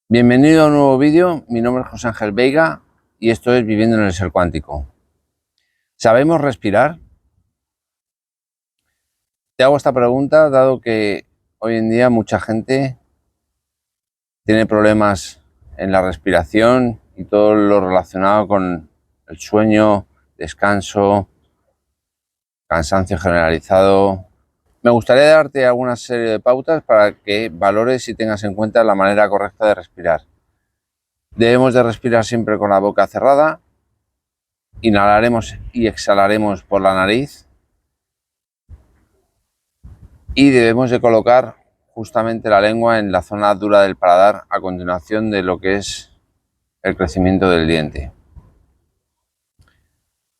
Bienvenido a un nuevo vídeo, mi nombre es José Ángel Veiga y esto es Viviendo en el Ser Cuántico. ¿Sabemos respirar? Te hago esta pregunta dado que hoy en día mucha gente tiene problemas en la respiración y todo lo relacionado con el sueño, descanso, cansancio generalizado. Me gustaría darte alguna serie de pautas para que valores y tengas en cuenta la manera correcta de respirar. Debemos de respirar siempre con la boca cerrada. Inhalaremos y exhalaremos por la nariz y debemos de colocar justamente la lengua en la zona dura del paladar a continuación de lo que es el crecimiento del diente.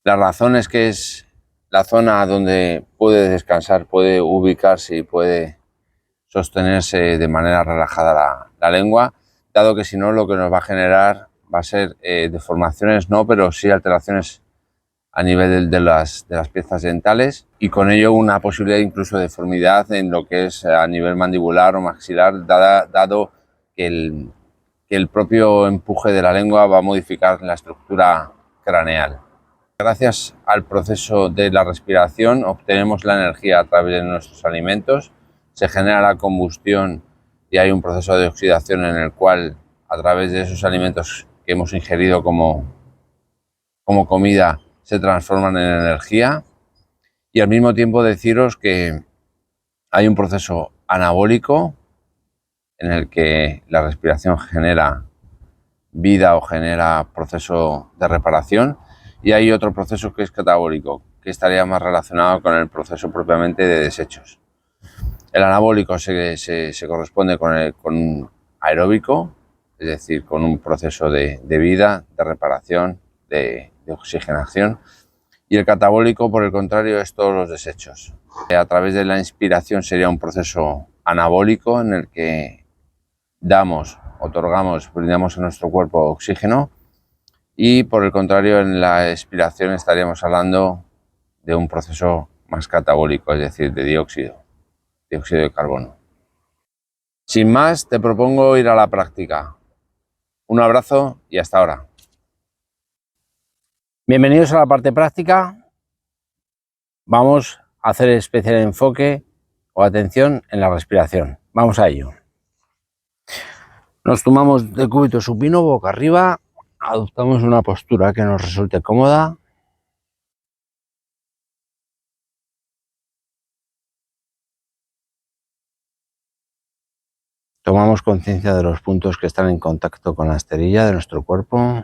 La razón es que es la zona donde puede descansar, puede ubicarse y puede sostenerse de manera relajada la lengua, dado que si no lo que nos va a generar va a ser deformaciones, no, pero sí alteraciones a nivel de las piezas dentales y con ello una posible incluso deformidad en lo que es a nivel mandibular o maxilar, dado que el propio empuje de la lengua va a modificar la estructura craneal. Gracias al proceso de la respiración obtenemos la energía a través de nuestros alimentos, se genera la combustión y hay un proceso de oxidación en el cual a través de esos alimentos que hemos ingerido como comida se transforman en energía, y al mismo tiempo deciros que hay un proceso anabólico en el que la respiración genera vida o genera proceso de reparación, y hay otro proceso que es catabólico, que estaría más relacionado con el proceso propiamente de desechos. El anabólico se corresponde con un aeróbico, es decir, con un proceso de vida, de reparación, de oxigenación. Y el catabólico, por el contrario, es todos los desechos. A través de la inspiración sería un proceso anabólico en el que otorgamos, brindamos a nuestro cuerpo oxígeno, y por el contrario en la expiración estaríamos hablando de un proceso más catabólico, es decir, de dióxido de carbono. Sin más, te propongo ir a la práctica. Un abrazo y hasta ahora. Bienvenidos a la parte práctica. Vamos a hacer especial enfoque o atención en la respiración. Vamos a ello. Nos tomamos de cúbito supino, boca arriba, adoptamos una postura que nos resulte cómoda. Tomamos conciencia de los puntos que están en contacto con la esterilla de nuestro cuerpo.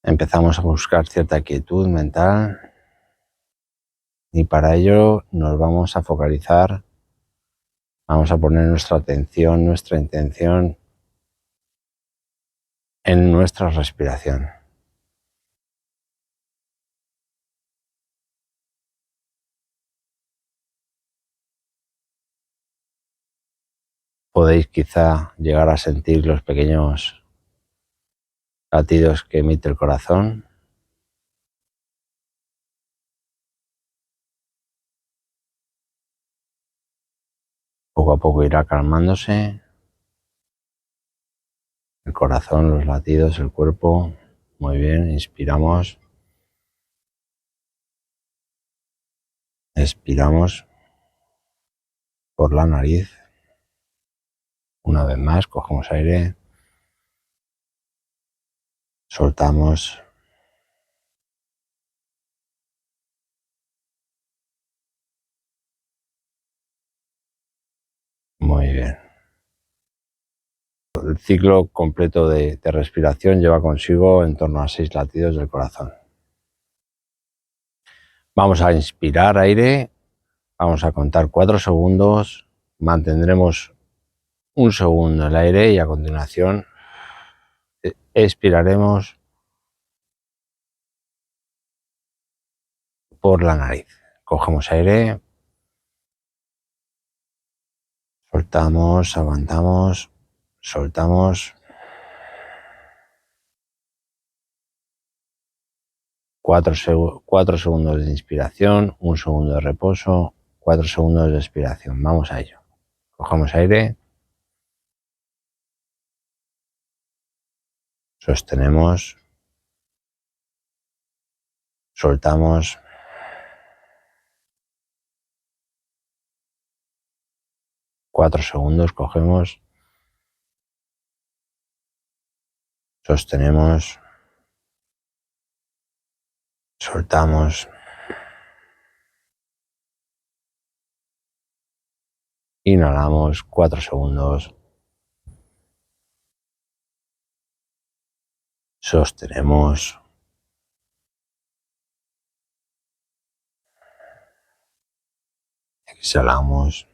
Empezamos a buscar cierta quietud mental y para ello nos vamos a focalizar. Vamos a poner nuestra atención, nuestra intención en nuestra respiración. Podéis quizá llegar a sentir los pequeños latidos que emite el corazón. Poco a poco irá calmándose el corazón, los latidos, el cuerpo. Muy bien, inspiramos. Expiramos por la nariz. Una vez más, cogemos aire. Soltamos. Muy bien. El ciclo completo de respiración lleva consigo en torno a 6 latidos del corazón. Vamos a inspirar aire, vamos a contar 4 segundos, mantendremos 1 segundo el aire y a continuación expiraremos por la nariz. Cogemos aire, soltamos, aguantamos, soltamos. 4 segundos de inspiración, 1 segundo de reposo, 4 segundos de expiración. Vamos a ello. Cogemos aire. Sostenemos. Soltamos. Cuatro segundos, cogemos. Sostenemos. Soltamos. Inhalamos 4 segundos. Sostenemos. Exhalamos.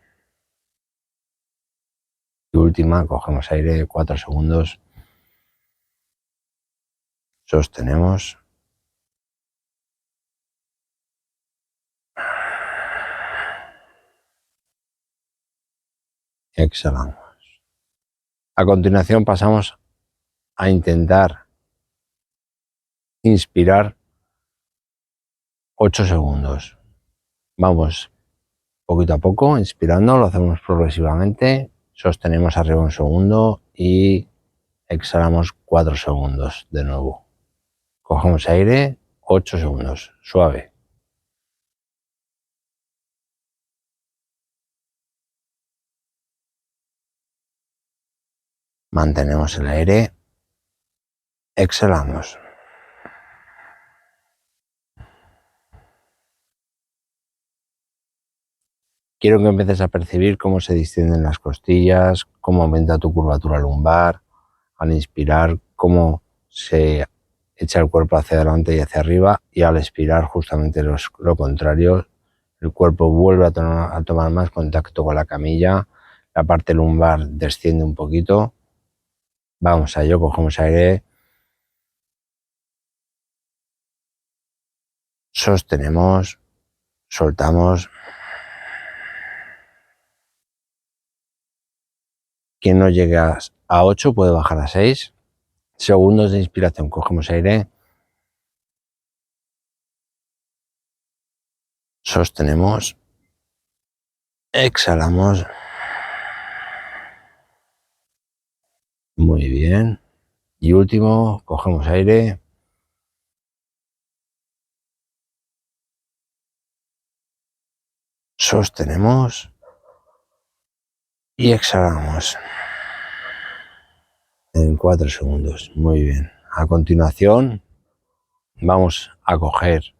Y última, cogemos aire 4 segundos. Sostenemos. Exhalamos. A continuación pasamos a intentar inspirar 8 segundos. Vamos poquito a poco, inspirando, lo hacemos progresivamente. Sostenemos arriba un segundo y exhalamos 4 segundos de nuevo. Cogemos aire 8 segundos, suave. Mantenemos el aire. Exhalamos. Quiero que empieces a percibir cómo se distienden las costillas, cómo aumenta tu curvatura lumbar al inspirar, cómo se echa el cuerpo hacia adelante y hacia arriba, y al expirar justamente lo contrario. El cuerpo vuelve a tomar más contacto con la camilla, la parte lumbar desciende un poquito. Vamos a ello, cogemos aire. Sostenemos, soltamos. Quien no llegue a 8 puede bajar a 6. Segundos de inspiración, cogemos aire. Sostenemos. Exhalamos. Muy bien. Y último, cogemos aire. Sostenemos. Y exhalamos. En 4 segundos. Muy bien. A continuación, vamos a coger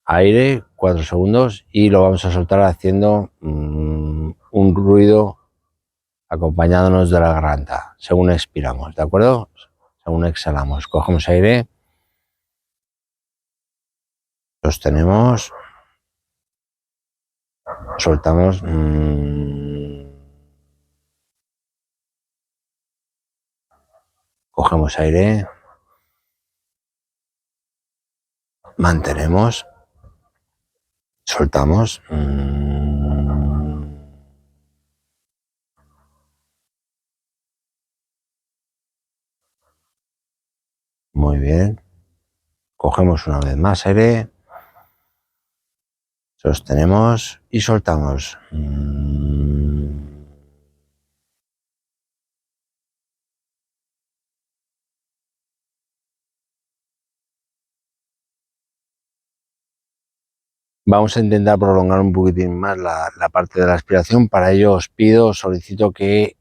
aire 4 segundos y lo vamos a soltar haciendo un ruido acompañándonos de la garganta según expiramos, ¿de acuerdo? Según exhalamos, cogemos aire, sostenemos, soltamos, cogemos aire, mantenemos, soltamos, muy bien. Cogemos una vez más aire, sostenemos y soltamos. Vamos a intentar prolongar un poquitín más la parte de la respiración. Para ello os solicito que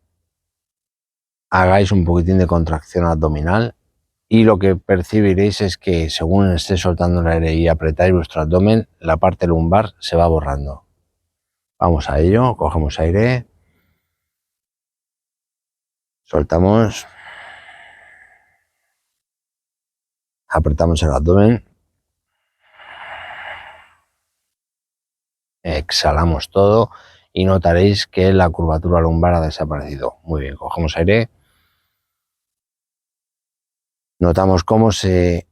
hagáis un poquitín de contracción abdominal, y lo que percibiréis es que según esté soltando el aire y apretáis vuestro abdomen, la parte lumbar se va borrando. Vamos a ello, cogemos aire, soltamos, apretamos el abdomen, exhalamos todo y notaréis que la curvatura lumbar ha desaparecido. Muy bien, cogemos aire, notamos cómo se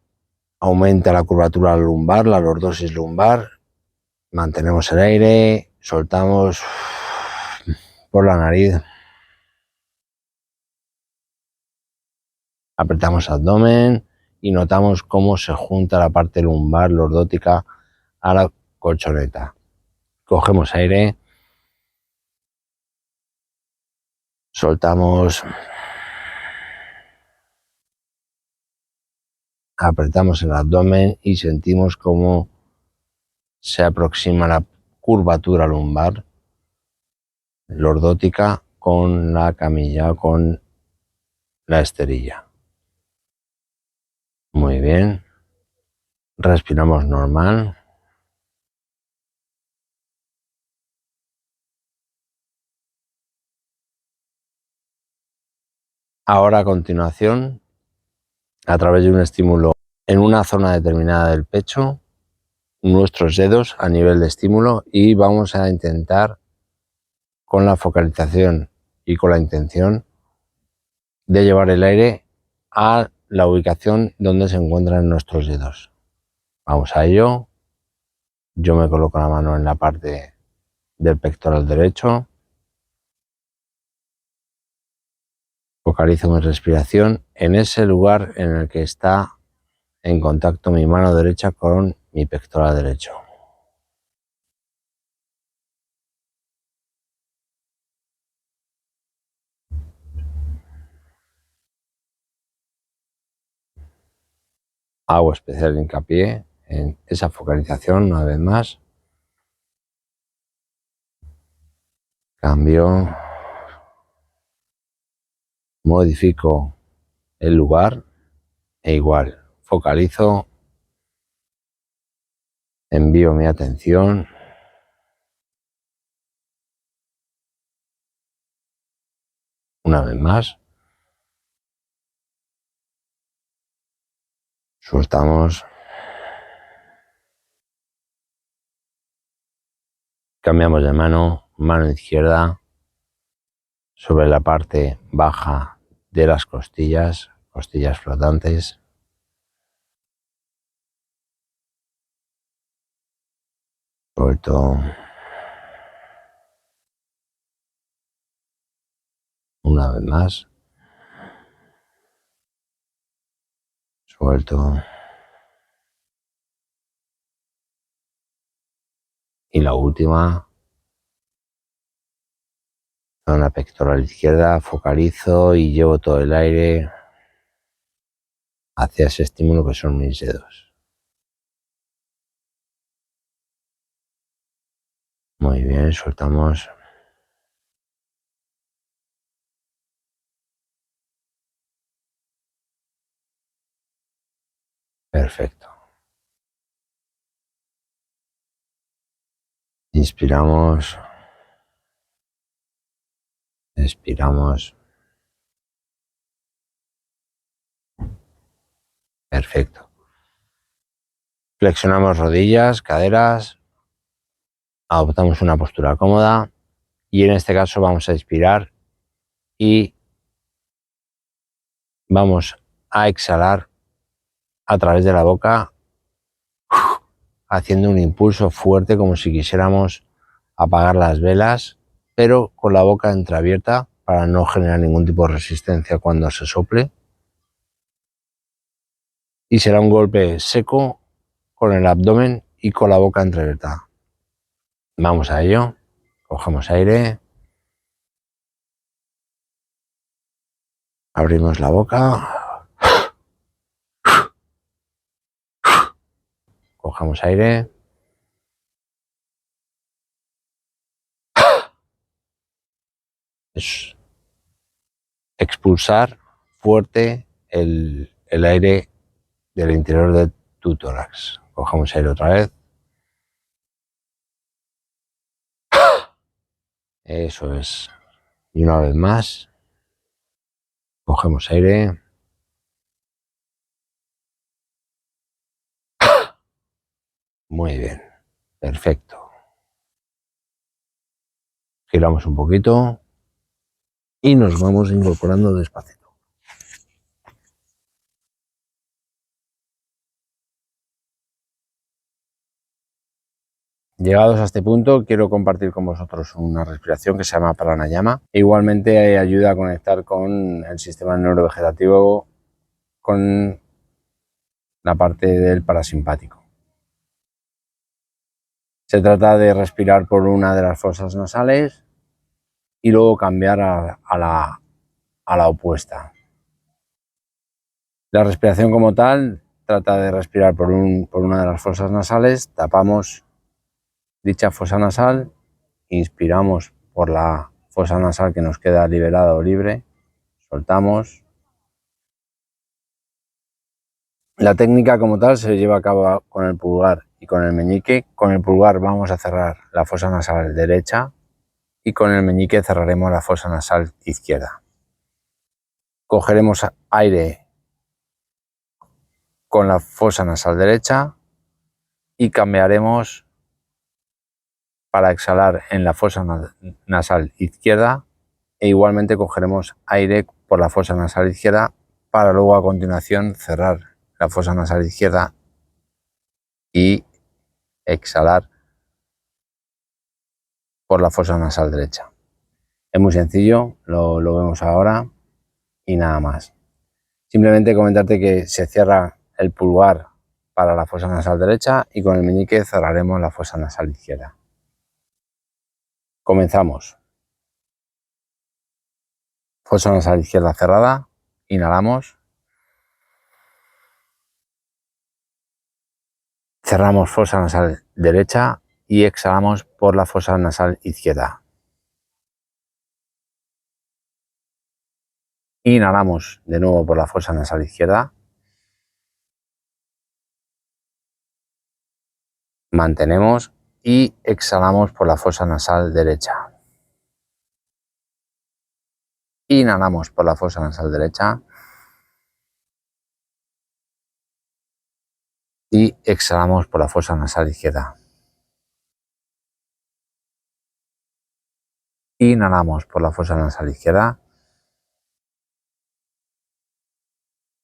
aumenta la curvatura lumbar, la lordosis lumbar, mantenemos el aire, soltamos por la nariz, apretamos abdomen y notamos cómo se junta la parte lumbar lordótica a la colchoneta. Cogemos aire, Soltamos, apretamos el abdomen y sentimos cómo se aproxima la curvatura lumbar lordótica con la camilla, con la esterilla. Muy bien. Respiramos normal. Ahora a continuación, a través de un estímulo en una zona determinada del pecho, nuestros dedos a nivel de estímulo, y vamos a intentar con la focalización y con la intención de llevar el aire a la ubicación donde se encuentran nuestros dedos. Vamos a ello. Yo me coloco la mano en la parte del pectoral derecho. Focalizo mi respiración en ese lugar en el que está en contacto mi mano derecha con mi pectoral derecho. Hago especial hincapié en esa focalización una vez más. Cambio. Modifico el lugar e igual focalizo. Envío mi atención. Una vez más. Soltamos. Cambiamos de mano, mano izquierda sobre la parte baja de las costillas, costillas flotantes. Suelto. Una vez más. Suelto. Y la última. Zona pectoral izquierda, focalizo y llevo todo el aire hacia ese estímulo que son mis dedos. Muy bien, soltamos. Perfecto. Inspiramos. Expiramos. Perfecto. Flexionamos rodillas, caderas. Adoptamos una postura cómoda. Y en este caso vamos a expirar y vamos a exhalar a través de la boca, haciendo un impulso fuerte como si quisiéramos apagar las velas, pero con la boca entreabierta para no generar ningún tipo de resistencia cuando se sople. Y será un golpe seco con el abdomen y con la boca entreabierta. Vamos a ello. Cogemos aire. Abrimos la boca. Cogemos aire. Es expulsar fuerte el aire del interior de tu tórax. Cogemos aire otra vez. Eso es. Y una vez más. Cogemos aire. Muy bien. Perfecto. Giramos un poquito y nos vamos incorporando despacito. Llegados a este punto, quiero compartir con vosotros una respiración que se llama pranayama. Igualmente ayuda a conectar con el sistema neurovegetativo, con la parte del parasimpático. Se trata de respirar por una de las fosas nasales y luego cambiar a la opuesta. La respiración como tal trata de respirar por una de las fosas nasales, tapamos dicha fosa nasal, inspiramos por la fosa nasal que nos queda liberada o libre, soltamos. La técnica como tal se lleva a cabo con el pulgar y con el meñique. Con el pulgar vamos a cerrar la fosa nasal derecha y con el meñique cerraremos la fosa nasal izquierda. Cogeremos aire con la fosa nasal derecha y cambiaremos para exhalar en la fosa nasal izquierda e igualmente cogeremos aire por la fosa nasal izquierda para luego a continuación cerrar la fosa nasal izquierda y exhalar por la fosa nasal derecha. Es muy sencillo, lo vemos ahora y nada más. Simplemente comentarte que se cierra el pulgar para la fosa nasal derecha y con el meñique cerraremos la fosa nasal izquierda. Comenzamos. Fosa nasal izquierda cerrada, inhalamos. Cerramos fosa nasal derecha y exhalamos por la fosa nasal izquierda. Inhalamos de nuevo por la fosa nasal izquierda. Mantenemos y exhalamos por la fosa nasal derecha. Inhalamos por la fosa nasal derecha. Y exhalamos por la fosa nasal izquierda. Inhalamos por la fosa nasal izquierda.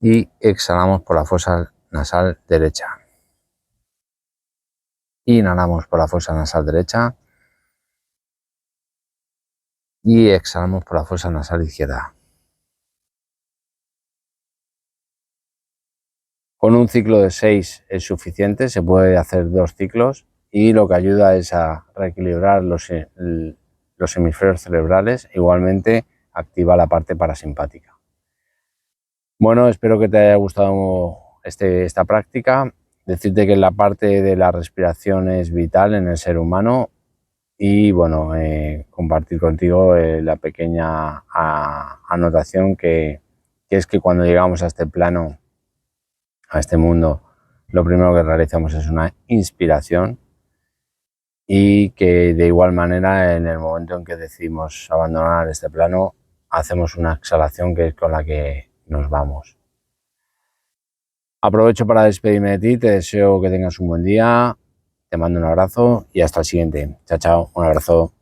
Y exhalamos por la fosa nasal derecha. Inhalamos por la fosa nasal derecha. Y exhalamos por la fosa nasal izquierda. Con un ciclo de 6 es suficiente, se puede hacer 2 ciclos y lo que ayuda es a reequilibrar los hemisferios cerebrales, igualmente activa la parte parasimpática. Bueno, espero que te haya gustado esta práctica. Decirte que la parte de la respiración es vital en el ser humano y bueno, compartir contigo la pequeña anotación que es que cuando llegamos a este plano, a este mundo, lo primero que realizamos es una inspiración y que de igual manera en el momento en que decidimos abandonar este plano hacemos una exhalación que es con la que nos vamos. Aprovecho para despedirme de ti, te deseo que tengas un buen día, te mando un abrazo y hasta el siguiente. Chao, chao, un abrazo.